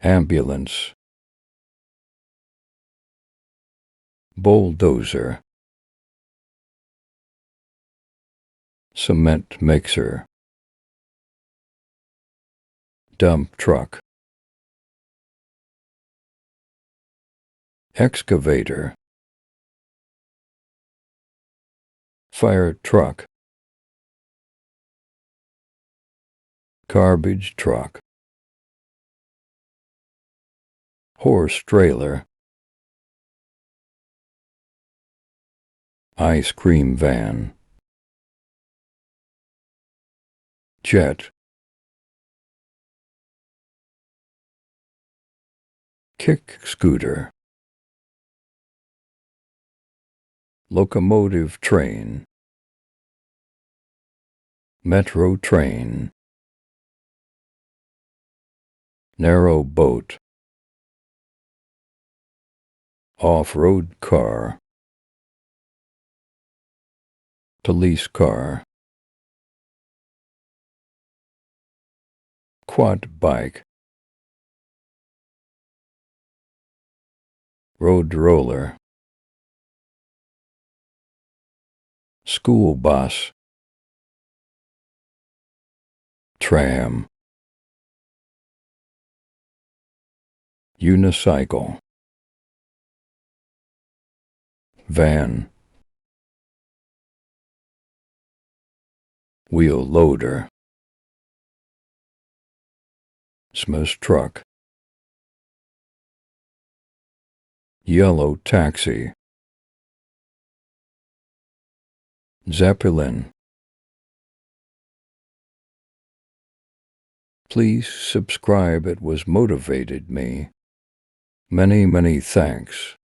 ambulance, bulldozer, cement mixer, dump truck, excavator, fire truck, garbage truck, horse trailer, ice cream van, jet, kick scooter, locomotive train, metro train, narrow boat, off-road car, police car, quad bike, road roller, school bus, tram, unicycle, van, wheel loader, Smith's truck, yellow taxi, Zeppelin. Please subscribe, it was motivated me. Many, many thanks.